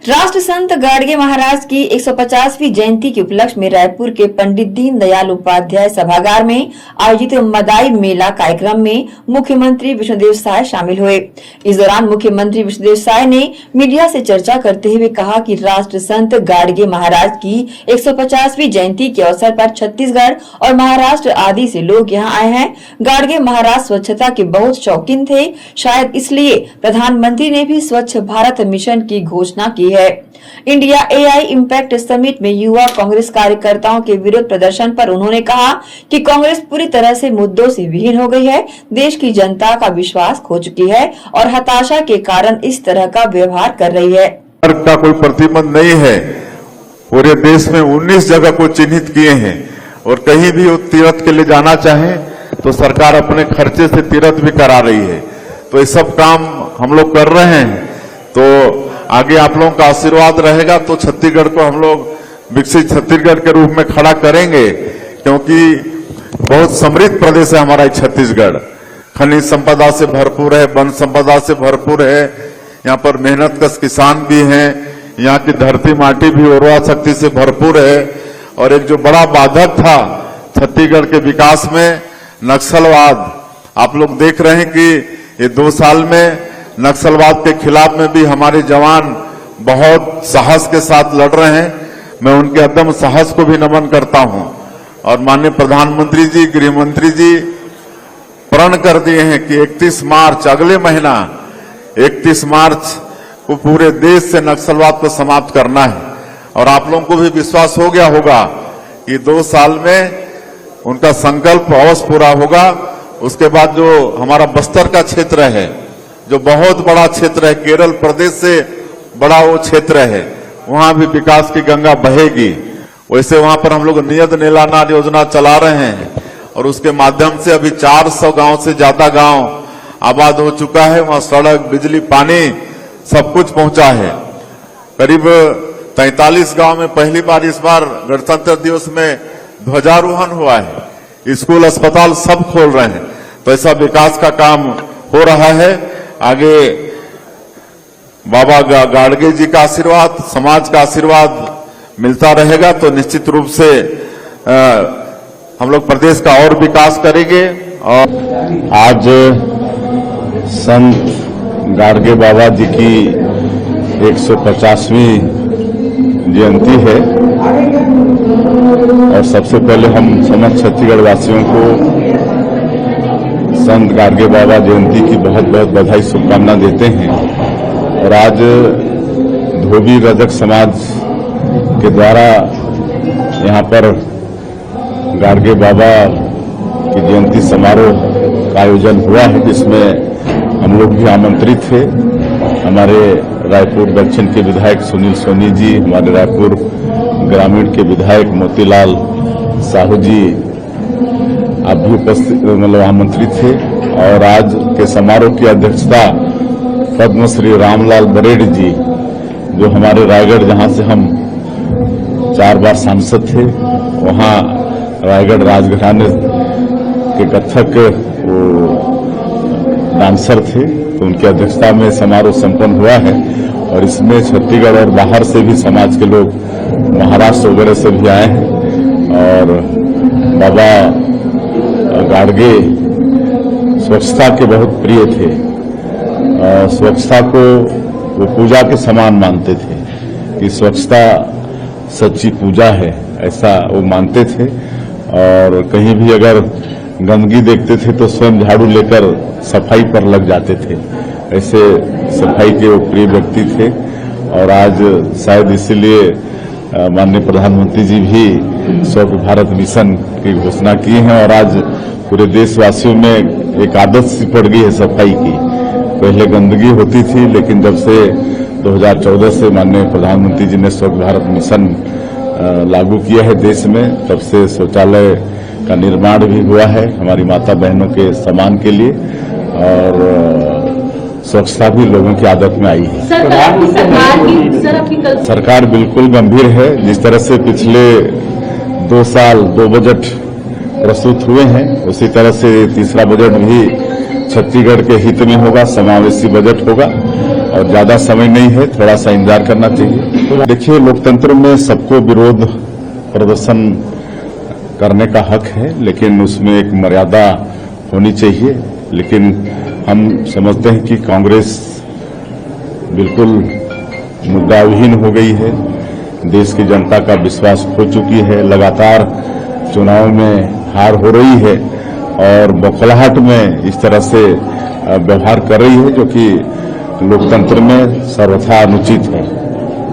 राष्ट्र संत गाडगे महाराज की 150वीं जयंती के उपलक्ष्य में रायपुर के पंडित दीनदयाल उपाध्याय सभागार में आयोजित मदाई मेला कार्यक्रम में मुख्यमंत्री विष्णुदेव साय शामिल हुए। इस दौरान मुख्यमंत्री विष्णुदेव साय ने मीडिया से चर्चा करते हुए कहा कि राष्ट्र संत गाडगे महाराज की 150वीं जयंती के अवसर पर छत्तीसगढ़ और महाराष्ट्र आदि से लोग यहां आए हैं। गाडगे महाराज स्वच्छता के बहुत शौकीन थे, शायद इसलिए प्रधानमंत्री ने भी स्वच्छ भारत मिशन की घोषणा की है। इंडिया एआई इम्पैक्ट समिट में युवा कांग्रेस कार्यकर्ताओं के विरोध प्रदर्शन पर उन्होंने कहा कि कांग्रेस पूरी तरह से मुद्दों से विहीन हो गई है, देश की जनता का विश्वास खो चुकी है और हताशा के कारण इस तरह का व्यवहार कर रही है। का कोई प्रतिबंध नहीं है। पूरे देश में 19 जगह को चिन्हित किए हैं और कहीं भी वो तीर्थ के लिए जाना चाहे तो सरकार अपने खर्चे से तीर्थ भी करा रही है। तो ये सब काम हम लोग कर रहे हैं। तो आगे आप लोगों का आशीर्वाद रहेगा तो छत्तीसगढ़ को हम लोग विकसित छत्तीसगढ़ के रूप में खड़ा करेंगे, क्योंकि बहुत समृद्ध प्रदेश है हमारा छत्तीसगढ़। खनिज संपदा से भरपूर है, वन संपदा से भरपूर है। यहाँ पर मेहनतकश किसान भी हैं, यहाँ की धरती माटी भी उर्वरा शक्ति से भरपूर है। और एक जो बड़ा बाधक था छत्तीसगढ़ के विकास में, नक्सलवाद, आप लोग देख रहे हैं कि ये 2 साल में नक्सलवाद के खिलाफ में भी हमारे जवान बहुत साहस के साथ लड़ रहे हैं। मैं उनके अदम्य साहस को भी नमन करता हूं। और माननीय प्रधानमंत्री जी, गृह मंत्री जी प्रण कर दिए हैं कि 31 मार्च, अगले महीना 31 मार्च को पूरे देश से नक्सलवाद को समाप्त करना है। और आप लोगों को भी विश्वास हो गया होगा कि 2 साल में उनका संकल्प अवश्य पूरा होगा। उसके बाद जो हमारा बस्तर का क्षेत्र है, जो बहुत बड़ा क्षेत्र है, केरल प्रदेश से बड़ा वो क्षेत्र है, वहां भी विकास की गंगा बहेगी। वैसे वहां पर हम लोग नियत नीलानार योजना चला रहे हैं और उसके माध्यम से अभी 400 गांव से ज्यादा गांव आबाद हो चुका है। वहां सड़क, बिजली, पानी सब कुछ पहुंचा है। करीब 43 गांव में पहली बार इस बार गणतंत्र दिवस में ध्वजारोहण हुआ है। स्कूल, अस्पताल सब खोल रहे हैं। तो ऐसा विकास का काम हो रहा है। आगे बाबा गाडगे जी का आशीर्वाद, समाज का आशीर्वाद मिलता रहेगा तो निश्चित रूप से हम लोग प्रदेश का और विकास करेंगे। और आज संत गाडगे बाबा जी की 150वीं जयंती है और सबसे पहले हम समस्त छत्तीसगढ़ वासियों को संत गाडगे बाबा जयंती की बहुत बहुत बधाई, शुभकामना देते हैं। और आज धोबी रजक समाज के द्वारा यहाँ पर गाडगे बाबा की जयंती समारोह का आयोजन हुआ है, जिसमें हम लोग भी आमंत्रित थे। हमारे रायपुर दक्षिण के विधायक सुनील सोनी जी, हमारे रायपुर ग्रामीण के विधायक मोतीलाल साहू जी, आप भी उपस्थित आमंत्रित थे। और आज के समारोह की अध्यक्षता पद्मश्री रामलाल बरेड जी, जो हमारे रायगढ़, जहां से हम 4 बार सांसद थे, वहां रायगढ़ राजघराने के कथक डांसर थे, तो उनकी अध्यक्षता में समारोह संपन्न हुआ है। और इसमें छत्तीसगढ़ और बाहर से भी समाज के लोग, महाराष्ट्र वगैरह से भी आए हैं। और बाबा गाडगे स्वच्छता के बहुत प्रिय थे। स्वच्छता को वो पूजा के समान मानते थे कि स्वच्छता सच्ची पूजा है, ऐसा वो मानते थे। और कहीं भी अगर गंदगी देखते थे तो स्वयं झाड़ू लेकर सफाई पर लग जाते थे। ऐसे सफाई के वो प्रिय व्यक्ति थे। और आज शायद इसीलिए माननीय प्रधानमंत्री जी भी स्वच्छ भारत मिशन की घोषणा की है। और आज पूरे देशवासियों में एक आदत सी पड़ गई है सफाई की। पहले गंदगी होती थी, लेकिन जब से 2014 से माननीय प्रधानमंत्री जी ने स्वच्छ भारत मिशन लागू किया है देश में, तब से शौचालय का निर्माण भी हुआ है हमारी माता बहनों के सम्मान के लिए। और स्वच्छता भी लोगों की आदत में आई है। सरकार बिल्कुल गंभीर है। जिस तरह से पिछले 2 साल 2 बजट प्रस्तुत हुए हैं, उसी तरह से तीसरा बजट भी छत्तीसगढ़ के हित में होगा, समावेशी बजट होगा। और ज्यादा समय नहीं है, थोड़ा सा इंतजार करना चाहिए। तो देखिए, लोकतंत्र में सबको विरोध प्रदर्शन करने का हक है, लेकिन उसमें एक मर्यादा होनी चाहिए। लेकिन हम समझते हैं कि कांग्रेस बिल्कुल मुद्दाविहीन हो गई है, देश की जनता का विश्वास खो चुकी है, लगातार चुनाव में हार हो रही है और बौखलाहट में इस तरह से व्यवहार कर रही है, जो कि लोकतंत्र में सर्वथा अनुचित है।